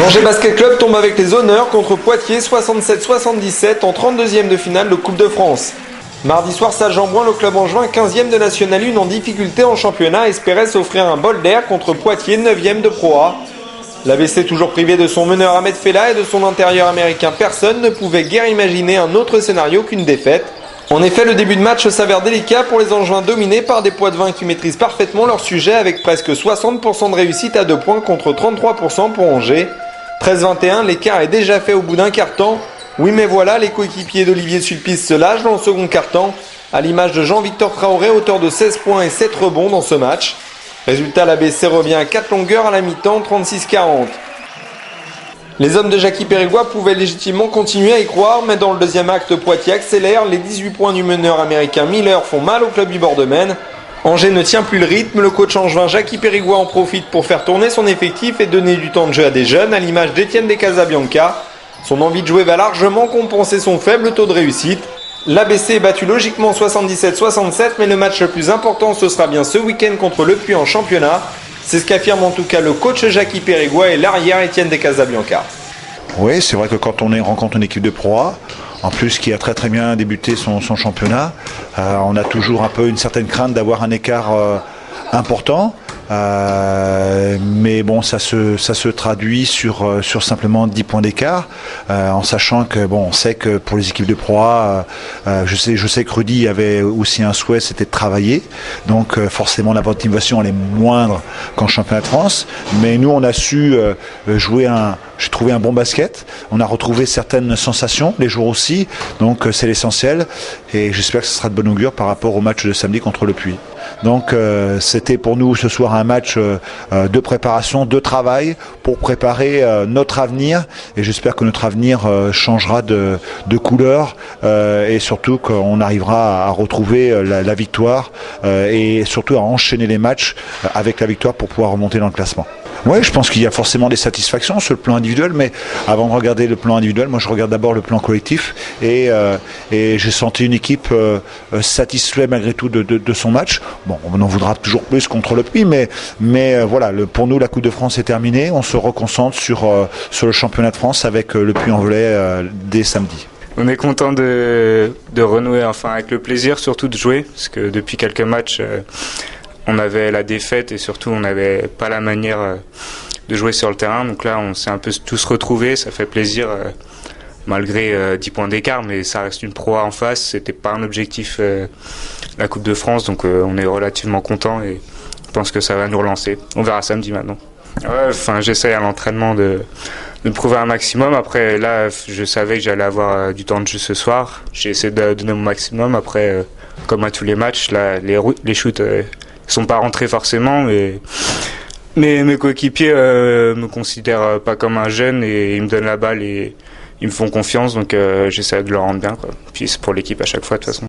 L'Angers Basket Club tombe avec les honneurs contre Poitiers 67-77 en 32e de finale de Coupe de France. Mardi soir, Saint-Jean-Bouin, le club angevin 15e de National 1 en difficulté en championnat, espérait s'offrir un bol d'air contre Poitiers 9e de Pro A. L'ABC, toujours privé de son meneur Ahmed Fella et de son intérieur américain, personne ne pouvait guère imaginer un autre scénario qu'une défaite. En effet, le début de match s'avère délicat pour les Angevins dominés par des Poitevins qui maîtrisent parfaitement leur sujet avec presque 60% de réussite à 2 points contre 33% pour Angers. 13-21, l'écart est déjà fait au bout d'un quart-temps. Oui mais voilà, les coéquipiers d'Olivier Sulpice se lâchent dans le second quart-temps, à l'image de Jean-Victor Traoré, auteur de 16 points et 7 rebonds dans ce match. Résultat, l'ABC revient à 4 longueurs à la mi-temps, 36-40. Les hommes de Jackie Périgua pouvaient légitimement continuer à y croire, mais dans le deuxième acte, Poitiers accélère. Les 18 points du meneur américain Miller font mal au club du bord de Maine. Angers ne tient plus le rythme, le coach angevin Jackie Périgua en profite pour faire tourner son effectif et donner du temps de jeu à des jeunes, à l'image d'Étienne de Casabianca. Son envie de jouer va largement compenser son faible taux de réussite. L'ABC est battu logiquement 77-67, mais le match le plus important ce sera bien ce week-end contre Le Puy en championnat. C'est ce qu'affirme en tout cas le coach Jackie Périgua et l'arrière Étienne de Casabianca. Oui, c'est vrai que quand on rencontre une équipe de Pro A, en plus qui a très bien débuté son championnat, on a toujours un peu une certaine crainte d'avoir un écart important. Mais bon, ça se traduit sur simplement 10 points d'écart, en sachant que bon, on sait que pour les équipes de Pro A, je sais que Rudy avait aussi un souhait, c'était de travailler, donc forcément la motivation elle est moindre qu'en championnat de France, mais nous on a su jouer j'ai trouvé un bon basket, on a retrouvé certaines sensations, les joueurs aussi, donc c'est l'essentiel, et j'espère que ce sera de bon augure par rapport au match de samedi contre le Puy. Donc c'était pour nous ce soir un match de préparation, de travail pour préparer notre avenir, et j'espère que notre avenir changera de couleur et surtout qu'on arrivera à retrouver la victoire et surtout à enchaîner les matchs avec la victoire pour pouvoir remonter dans le classement. Oui, je pense qu'il y a forcément des satisfactions sur le plan individuel, mais avant de regarder le plan individuel, moi je regarde d'abord le plan collectif et j'ai senti une équipe satisfaite malgré tout de son match. Bon, on en voudra toujours plus contre le Puy, mais voilà, pour nous la Coupe de France est terminée, on se reconcentre sur le championnat de France avec le Puy-en-Velay dès samedi. On est content de renouer enfin avec le plaisir, surtout de jouer, parce que depuis quelques matchs on avait la défaite et surtout on n'avait pas la manière de jouer sur le terrain. Donc là on s'est un peu tous retrouvés, ça fait plaisir malgré 10 points d'écart, mais ça reste une Pro A en face, c'était pas un objectif la Coupe de France, donc on est relativement content et je pense que ça va nous relancer. On verra samedi maintenant. Ouais, enfin j'essaie à l'entraînement de me prouver un maximum. Après là je savais que j'allais avoir du temps de jeu ce soir, j'ai essayé de donner mon maximum. Après comme à tous les matchs là, les shoots sont pas rentrés forcément, mais mes coéquipiers me considèrent pas comme un jeune et ils me donnent la balle et ils me font confiance, donc j'essaie de leur rendre bien, quoi. Puis c'est pour l'équipe à chaque fois de toute façon.